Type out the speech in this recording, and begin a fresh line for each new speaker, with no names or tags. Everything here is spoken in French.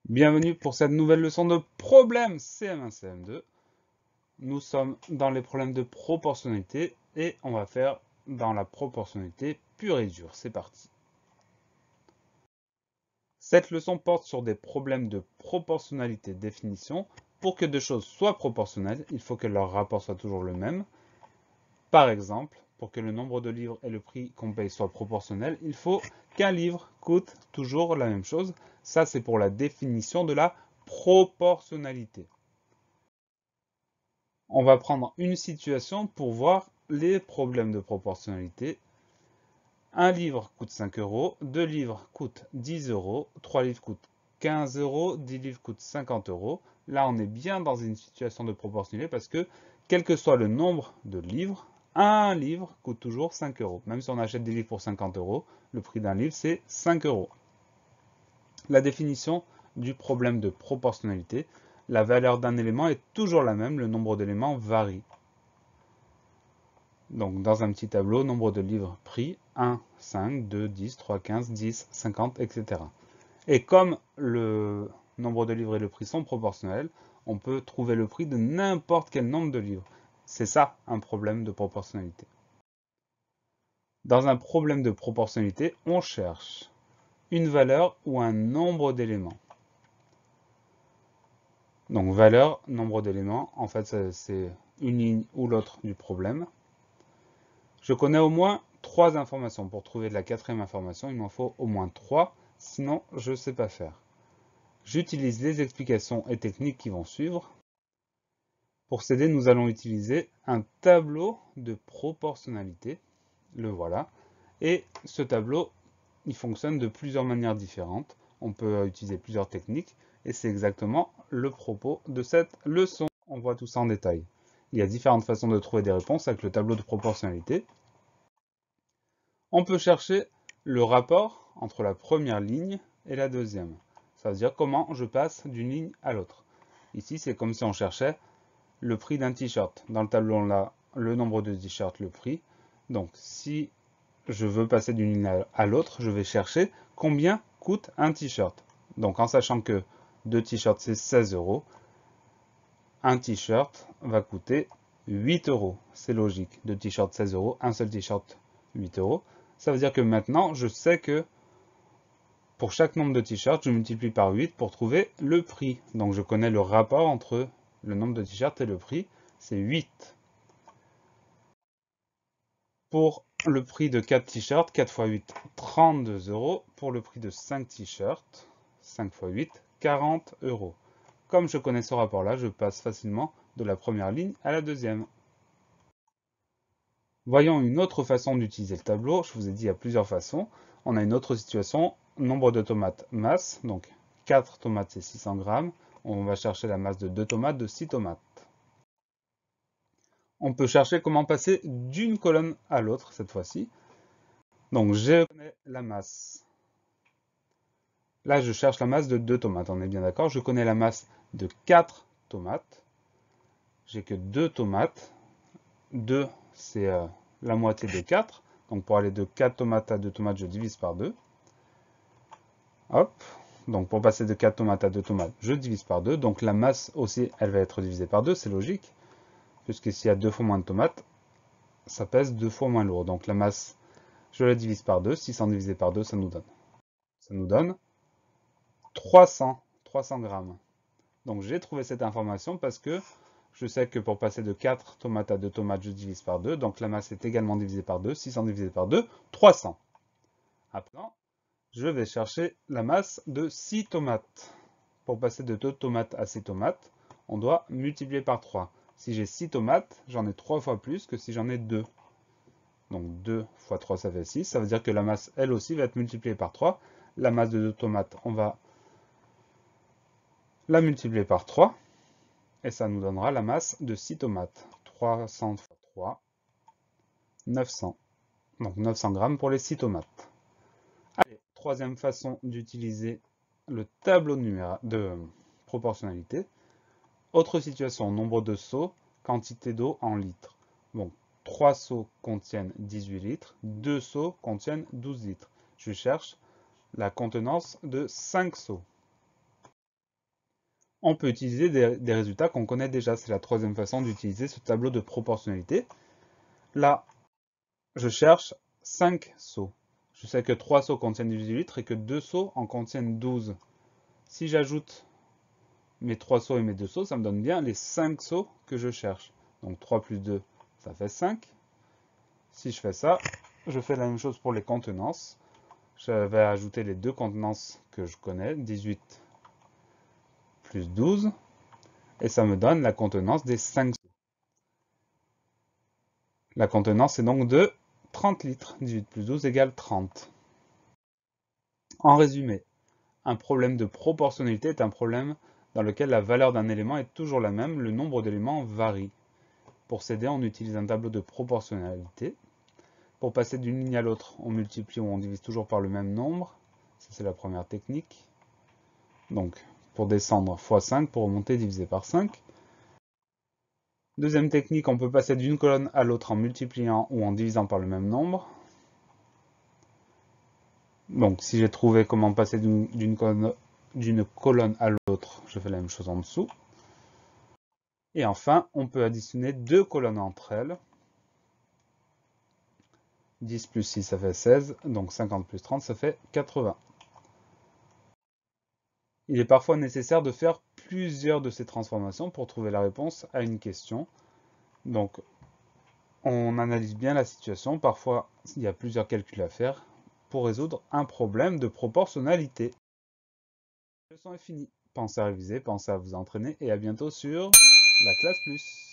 Bienvenue pour cette nouvelle leçon de problème CM1, CM2. Nous sommes dans les problèmes de proportionnalité et on va faire dans la proportionnalité pure et dure. C'est parti. Cette leçon porte sur des problèmes de proportionnalité définition. Pour que deux choses soient proportionnelles, il faut que leur rapport soit toujours le même. Par exemple, pour que le nombre de livres et le prix qu'on paye soient proportionnels, il faut qu'un livre coûte toujours la même chose. Ça, c'est pour la définition de la proportionnalité. On va prendre une situation pour voir les problèmes de proportionnalité. Un livre coûte 5 euros, deux livres coûtent 10 euros, trois livres coûtent 15 euros, 10 livres coûtent 50 euros. Là, on est bien dans une situation de proportionnalité parce que, quel que soit le nombre de livres, un livre coûte toujours 5 euros. Même si on achète des livres pour 50 euros, le prix d'un livre, c'est 5 euros. La définition du problème de proportionnalité. La valeur d'un élément est toujours la même, le nombre d'éléments varie. Donc, dans un petit tableau, nombre de livres prix 1, 5, 2, 10, 3, 15, 10, 50, etc. Et comme le nombre de livres et le prix sont proportionnels, on peut trouver le prix de n'importe quel nombre de livres. C'est ça un problème de proportionnalité. Dans un problème de proportionnalité, on cherche une valeur ou un nombre d'éléments. Donc valeur, nombre d'éléments, en fait c'est une ligne ou l'autre du problème. Je connais au moins 3 informations. Pour trouver de la quatrième information, il m'en faut au moins 3, sinon je ne sais pas faire. J'utilise les explications et techniques qui vont suivre. Pour s'aider, nous allons utiliser un tableau de proportionnalité. Le voilà. Et ce tableau, il fonctionne de plusieurs manières différentes. On peut utiliser plusieurs techniques. Et c'est exactement le propos de cette leçon. On voit tout ça en détail. Il y a différentes façons de trouver des réponses avec le tableau de proportionnalité. On peut chercher le rapport entre la première ligne et la deuxième. Ça veut dire comment je passe d'une ligne à l'autre. Ici, c'est comme si on cherchait le prix d'un t-shirt. Dans le tableau, on a le nombre de t-shirts, le prix. Donc, si je veux passer d'une ligne à l'autre, je vais chercher combien coûte un t-shirt. Donc, en sachant que 2 t-shirts, c'est 16 euros, un t-shirt va coûter 8 euros. C'est logique. 2 t-shirts, 16 euros, un seul t-shirt, 8 euros. Ça veut dire que maintenant, je sais que pour chaque nombre de t-shirts, je multiplie par 8 pour trouver le prix. Donc je connais le rapport entre le nombre de t-shirts et le prix, c'est 8. Pour le prix de 4 t-shirts, 4 fois 8, 32 euros. Pour le prix de 5 t-shirts, 5 fois 8, 40 euros. Comme je connais ce rapport-là, je passe facilement de la première ligne à la deuxième. Voyons une autre façon d'utiliser le tableau. Je vous ai dit, il y a plusieurs façons. On a une autre situation, nombre de tomates, masse. Donc 4 tomates, c'est 600 grammes. On va chercher la masse de 2 tomates, de 6 tomates. On peut chercher comment passer d'une colonne à l'autre cette fois-ci. Donc je connais la masse. Là, je cherche la masse de 2 tomates, on est bien d'accord. Je connais la masse de 4 tomates. J'ai que 2 tomates. 2, c'est la moitié de 4. Donc pour aller de 4 tomates à 2 tomates, je divise par 2. Hop. Donc pour passer de 4 tomates à 2 tomates, je divise par 2. Donc la masse aussi, elle va être divisée par 2, c'est logique. Puisque s'il y a 2 fois moins de tomates, ça pèse 2 fois moins lourd. Donc la masse, je la divise par 2. 600 divisé par 2, ça nous donne 300 grammes. Donc j'ai trouvé cette information parce que je sais que pour passer de 4 tomates à 2 tomates, je divise par 2. Donc la masse est également divisée par 2. 600 divisé par 2, 300. Maintenant, je vais chercher la masse de 6 tomates. Pour passer de 2 tomates à 6 tomates, on doit multiplier par 3. Si j'ai 6 tomates, j'en ai 3 fois plus que si j'en ai 2. Donc 2 fois 3, ça fait 6. Ça veut dire que la masse, elle aussi, va être multipliée par 3. La masse de 2 tomates, on va la multiplier par 3. Et ça nous donnera la masse de 6 tomates. 300 fois 3, 900. Donc 900 grammes pour les 6 tomates. Allez, troisième façon d'utiliser le tableau de proportionnalité. Autre situation, nombre de seaux, quantité d'eau en litres. Bon, 3 seaux contiennent 18 litres, 2 seaux contiennent 12 litres. Je cherche la contenance de 5 seaux. on peut utiliser des résultats qu'on connaît déjà. C'est la troisième façon d'utiliser ce tableau de proportionnalité. Là, je cherche 5 seaux. Je sais que 3 seaux contiennent 18 litres et que 2 seaux en contiennent 12. Si j'ajoute mes 3 seaux et mes 2 seaux, ça me donne bien les 5 seaux que je cherche. Donc 3 plus 2, ça fait 5. Si je fais ça, je fais la même chose pour les contenances. Je vais ajouter les deux contenances que je connais, 18 plus 12, et ça me donne la contenance des 5 seaux. La contenance est donc de 30 litres. 18 plus 12 égale 30. En résumé, un problème de proportionnalité est un problème dans lequel la valeur d'un élément est toujours la même, le nombre d'éléments varie. Pour s'aider, on utilise un tableau de proportionnalité. Pour passer d'une ligne à l'autre, on multiplie ou on divise toujours par le même nombre. Ça, c'est la première technique. Donc, pour descendre, x 5, pour remonter, divisé par 5. Deuxième technique, on peut passer d'une colonne à l'autre en multipliant ou en divisant par le même nombre. Donc, si j'ai trouvé comment passer d'une colonne à l'autre, je fais la même chose en dessous. Et enfin, on peut additionner deux colonnes entre elles. 10 plus 6, ça fait 16. Donc 50 plus 30, ça fait 80. Il est parfois nécessaire de faire plusieurs de ces transformations pour trouver la réponse à une question. Donc, on analyse bien la situation. Parfois, il y a plusieurs calculs à faire pour résoudre un problème de proportionnalité. La leçon est finie. Pensez à réviser, pensez à vous entraîner et à bientôt sur la classe plus.